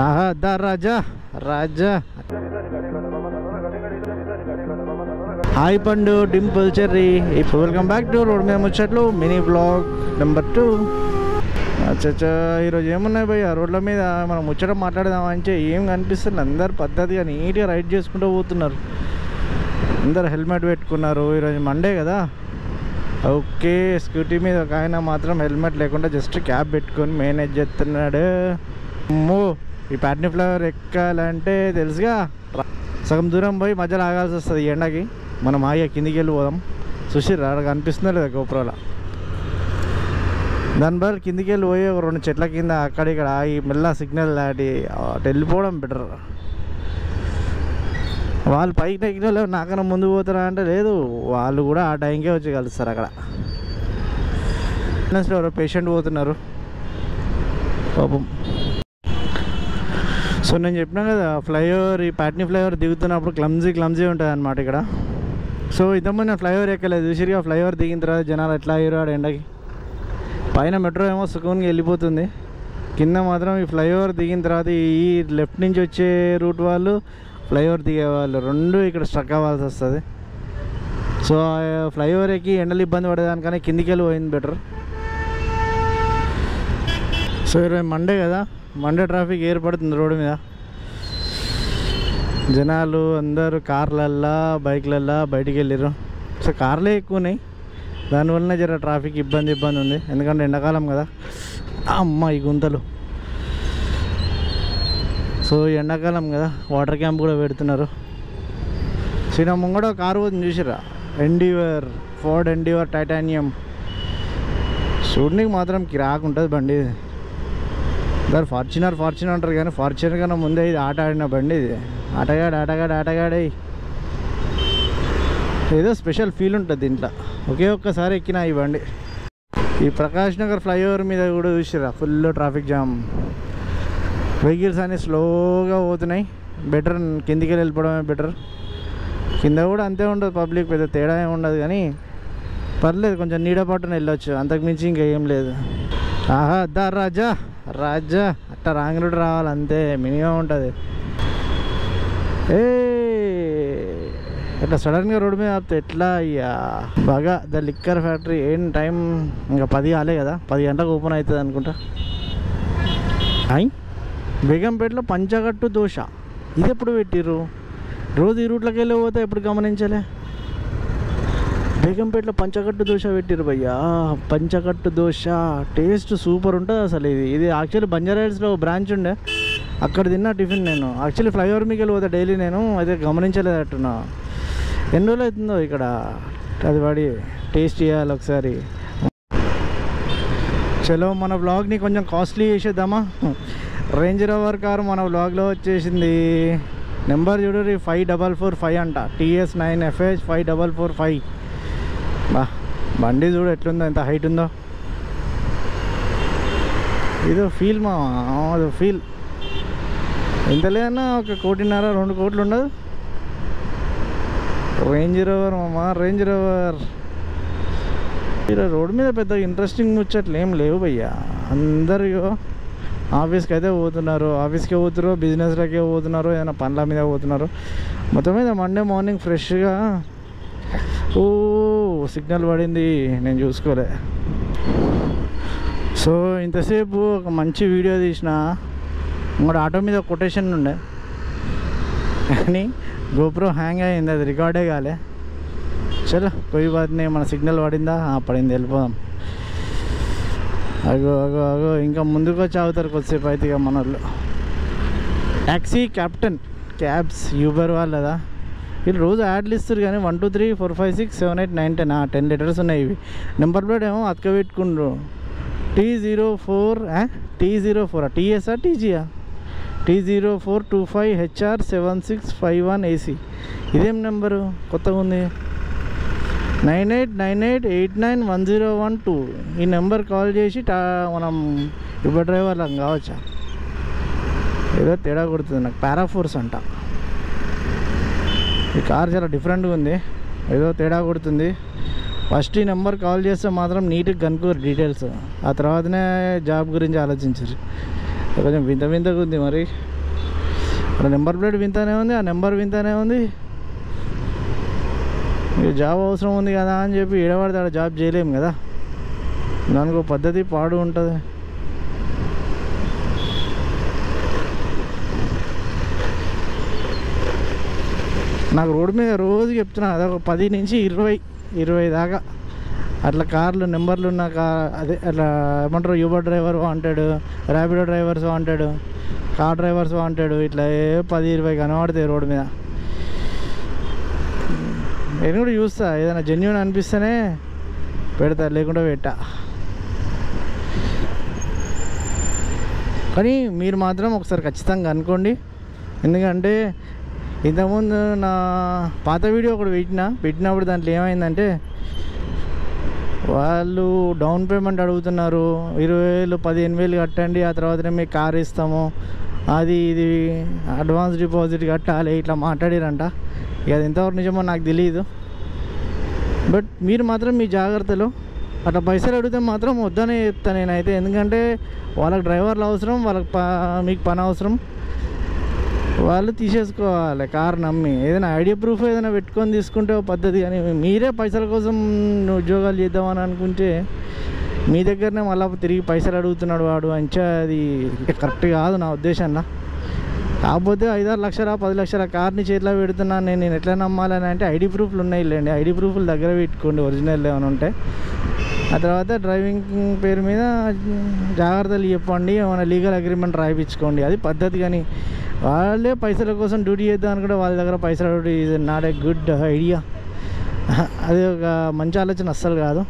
ఆహా దా రాజా రాజా. హాయ్ పండు, డింపుల్, చెర్రీ. ఇప్పుడు వెల్కమ్ బ్యాక్ టు రోడ్ మీద ముచ్చట్లు మినీ బ్లాగ్ నెంబర్ 2. అచ్చా ఈరోజు ఏమున్నాయి భయ్య రోడ్ల మీద మనం ముచ్చట మాట్లాడదాం అంటే ఏం కనిపిస్తుంది. అందరు పద్ధతిగా నీట్గా రైడ్ చేసుకుంటూ పోతున్నారు. అందరు హెల్మెట్ పెట్టుకున్నారు. ఈరోజు మండే కదా. ఓకే, స్కూటీ మీద ఒక ఆయన మాత్రం హెల్మెట్ లేకుండా జస్ట్ క్యాప్ పెట్టుకొని మేనేజ్ చేస్తున్నాడు. అమ్మో, ఈ ప్యాట్నీ ఫ్లవర్ ఎక్కాలంటే తెలుసుగా సగం దూరం పోయి మధ్యలో ఆగాల్సి వస్తుంది ఈ ఎండకి. మనం ఆగా కిందికి వెళ్ళి పోదాం. చూసిర్రా అక్కడ కనిపిస్తుందో లేదా గోపురాలో. దాని బదులు కిందికి వెళ్ళి పోయి ఒక 2 చెట్ల కింద అక్కడిక్కడ ఆగి మెల్ల సిగ్నల్ దాటి అటు వెళ్ళిపోవడం బెటర్. వాళ్ళు పైకి ఎక్కిన నాకన్నా ముందు పోతారా అంటే లేదు, వాళ్ళు కూడా ఆ టైంకే వచ్చి కలుస్తారు అక్కడ. ఎవరో పేషెంట్ పోతున్నారు పాపం. సో నేను చెప్పినా కదా ఫ్లైఓవర్, ఈ ప్యాట్నీ ఫ్లైఓవర్ దిగుతున్నప్పుడు క్లమ్జీ ఉంటుంది అన్నమాట ఇక్కడ. సో ఇంతకుముందు నేను ఫ్లైఓవర్ ఎక్కలేదు. చూసిరిగా ఫ్లైఓవర్ దిగిన తర్వాత జనాలు ఎట్లా అయ్యారు ఆడ ఎండకి. పైన మెట్రో ఏమో సుకూన్గా వెళ్ళిపోతుంది, కింద మాత్రం ఈ ఫ్లైఓవర్ దిగిన తర్వాత ఈ లెఫ్ట్ నుంచి వచ్చే రూట్ వాళ్ళు, ఫ్లైఓవర్ దిగే వాళ్ళు రెండు ఇక్కడ స్ట్రక్ అవ్వాల్సి వస్తుంది. సో ఫ్లైఓవర్ ఎక్కి ఎండలు ఇబ్బంది పడేదానికన్నా కిందికి వెళ్ళి పోయింది బెటర్. సో ఈరోజు మండే కదా, మండే ట్రాఫిక్ ఏర్పడుతుంది రోడ్డు మీద. జనాలు అందరూ కార్లల్లా బైక్లల్లా బయటికి వెళ్ళారు. సో కార్లే ఎక్కువ ఉన్నాయి, దానివల్లనే జర ట్రాఫిక్ ఇబ్బంది ఉంది. ఎందుకంటే ఎండాకాలం కదా. అమ్మ ఈ గుంతలు. సో ఎండాకాలం కదా, వాటర్ క్యాంప్ కూడా పెడుతున్నారు. సో నా ముంగడ కారు పోతుంది చూసిరా, ఎండీవర్, ఫోర్డ్ ఎండీవర్ టైటానియం. చూడడానికి మాత్రం కిరాక్ ఉంటుంది బండి. దాని ఫార్చునర్ అంటారు కానీ ఫార్చునర్ కన్నా ముందే ఇది ఆట ఆడిన బండి. ఇది ఆటగాడే ఏదో స్పెషల్ ఫీల్ ఉంటుంది దీంట్లో. ఒక్కసారి ఎక్కిన ఈ బండి. ఈ ప్రకాష్ నగర్ ఫ్లైఓవర్ మీద కూడా చూసిరా ఫుల్ ట్రాఫిక్ జామ్. వెహికల్స్ అన్నీ స్లోగా పోతున్నాయి. బెటర్ కిందికి వెళ్ళిపోవడమే బెటర్. కింద కూడా అంతే ఉండదు, పబ్లిక్ పెద్ద తేడా ఏమి ఉండదు కానీ పర్లేదు, కొంచెం నీడపాటున వెళ్ళొచ్చు, అంతకుమించి ఇంకా ఏం లేదు. ఆహా దా రాజా రాజా. అట్లా రాంగ్ రూట్ రావాలి అంతే, మినిమం ఉంటుంది. ఇట్లా సడన్గా రోడ్డు మీద ఆపితే ఎట్లా అయ్యా. బాగా ద లిక్కర్ ఫ్యాక్టరీ ఏం టైం ఇంకా 10 కాలే కదా, 10 గంటలకు ఓపెన్ అవుతుంది అనుకుంటా. బేగంపేటలో పంచకట్టు దోశ ఇది ఎప్పుడు పెట్టిర్రు? రోజు ఈ రూట్లోకి వెళ్ళి పోతే ఎప్పుడు గమనించలే. బేగంపేటలో పంచకట్టు దోశ పెట్టిర్రు భయ్యా. పంచకట్టు దోశ టేస్ట్ సూపర్ ఉంటుంది అసలు. ఇది యాక్చువల్లీ బంజారా హిల్స్లో బ్రాంచ్ ఉండే, అక్కడ తిన్నా టిఫిన్. నేను యాక్చువల్లీ ఫ్లైఓవర్ మీకు వెళ్ళి పోతా డైలీ, నేను అయితే గమనించలేదట్టున్నా. ఎన్ని రోజులు అవుతుందో ఇక్కడ అది వాడి టేస్ట్ చేయాలి ఒకసారి. చలో మన వ్లాగ్ని కొంచెం కాస్ట్లీ చేసేద్దామా. రేంజ్ రోవర్ కారు మన వ్లాగ్లో వచ్చేసింది. నెంబర్ చూడరు 5445 అంట, TS9FH 5445. బండి చూడు ఎట్లుందో, ఎంత హైట్ ఉందో. ఇదో ఫీల్ అదో ఫీల్. ఎంత లేదన్నా 1.5 కోటి 2 కోట్లు ఉండదు. Range rover range rover. ఈరోజు రోడ్డు మీద పెద్ద ఇంట్రెస్టింగ్ ముచ్చట్లు ఏం లేవు భయ్యా. అందరూ ఆఫీస్కి అయితే పోతున్నారు, ఆఫీస్కే పోతున్నారు, బిజినెస్లకే పోతున్నారు, ఏదైనా పనుల మీద పోతున్నారు. మొత్తం మీద మండే మార్నింగ్ ఫ్రెష్గా. సిగ్నల్ పడింది, నేను చూసుకోలే. సో ఇంతసేపు ఒక మంచి వీడియో తీసిన, ఇంకోటి ఆటో మీద కొటేషన్ ఉండే కానీ గోప్రో హ్యాంగ్ అయింది, అది రికార్డే కాలే. చలో కొయ్యి బాత్ని, మన సిగ్నల్ పడిందా? పడింది, వెళ్ళిపోదాం. అగో ఇంకా ముందుకు వచ్చి అవుతారు కొద్దిసేపు అయితే ఇక మన వాళ్ళు. ట్యాక్సీ క్యాప్టెన్ క్యాబ్స్ యూబర్ వాళ్ళదా, వీళ్ళు రోజు యాడ్లు ఇస్తారు కానీ 1 2 3 4 5 6 7 8 9 10 10 లీటర్స్ ఉన్నాయి ఇవి. నెంబర్ ప్లేట్ ఏమో అతక పెట్టుకుండ్రు. T04 TSA TGA T0425HR7651AC. ఇదేం నెంబరు కొత్తగా ఉంది. 9898891012. ఈ నెంబర్ కాల్ చేసి మనం యూబర్ డ్రైవర్లం కావచ్చా? ఏదో తేడా కొడుతుంది నాకు. పారాఫోర్స్ అంట. ఈ కార్ చాలా డిఫరెంట్గా ఉంది, ఏదో తేడా కొడుతుంది. ఫస్ట్ ఈ నెంబర్ కాల్ చేస్తే మాత్రం నీట్గా కనుక్కోరు డీటెయిల్స్, ఆ తర్వాతనే జాబ్ గురించి ఆలోచించారు. కొంచెం వింత వింతగా ఉంది మరి. అక్కడ నెంబర్ ప్లేట్ వింతనే ఉంది, ఆ నెంబర్ వింతనే ఉంది. ఇక జాబ్ అవసరం ఉంది కదా అని చెప్పి ఏడబడితే ఆడ జాబ్ చేయలేము కదా, దానికి ఒక పద్ధతి పాడు ఉంటుంది. నాకు రోడ్డు మీద రోజు చెప్తున్నా అదొక 10 నుంచి 20 దాకా అట్లా కార్లు నెంబర్లు ఉన్న అదే అట్లా ఏమంటారు, Uber driver wanted, Rapido drivers wanted, car drivers wanted, ఇట్లా 10-20 కనబడతాయి రోడ్డు మీద. నేను కూడా చూస్తా, ఏదైనా జెన్యూన్ అనిపిస్తేనే పెడతా, లేకుండా పెట్టా. కానీ మీరు మాత్రం ఒకసారి ఖచ్చితంగా అనుకోండి. ఎందుకంటే ఇంతకుముందు నా పాత వీడియో ఒకటి పెట్టినప్పుడు దాంట్లో ఏమైందంటే, వాళ్ళు డౌన్ పేమెంట్ అడుగుతున్నారు, 20,000 15,000 కట్టండి, ఆ తర్వాతనే మీకు కార్ ఇస్తాము, అది ఇది అడ్వాన్స్ డిపాజిట్ కట్టాలి, ఇట్లా మాట్లాడారంట. ఇక అది ఎంతవరకు నిజమో నాకు తెలియదు. బట్ మీరు మాత్రం మీ జాగ్రత్తలు, అట్లా పైసలు అడిగితే మాత్రం వద్దనే చెప్తాను నేనైతే. ఎందుకంటే వాళ్ళకి డ్రైవర్లు అవసరం, వాళ్ళకి మీకు పని అవసరం, వాళ్ళు తీసేసుకోవాలి కారు నమ్మి. ఏదైనా ఐడియా ప్రూఫ్ ఏదైనా పెట్టుకొని తీసుకుంటే ఒక పద్ధతి. కానీ మీరే పైసల కోసం ఉద్యోగాలు చేద్దామని అనుకుంటే మీ దగ్గరనే మళ్ళీ తిరిగి పైసలు అడుగుతున్నాడు వాడు అంచా, అది కరెక్ట్ కాదు నా ఉద్దేశంలో. కాకపోతే 5-6 లక్షల 10 లక్షల కార్ని చేతిలో పెడుతున్నాను నేను ఎట్లా నమ్మాలని అంటే ఐడి ప్రూఫ్లు ఉన్నాయి లేండి, ఐడి ప్రూఫ్లు దగ్గర పెట్టుకోండి ఒరిజినల్ ఏమైనా ఉంటే. ఆ తర్వాత డ్రైవింగ్ పేరు మీద జాగ్రత్తలు చెప్పండి, ఏమైనా లీగల్ అగ్రిమెంట్ రాయించుకోండి, అది పద్ధతి. కానీ వాళ్ళే పైసల కోసం డ్యూటీ చేద్దాం అనుకుంటే వాళ్ళ దగ్గర పైసలు duty is not a good idea. అది ఒక మంచి ఆలోచన అస్సలు కాదు.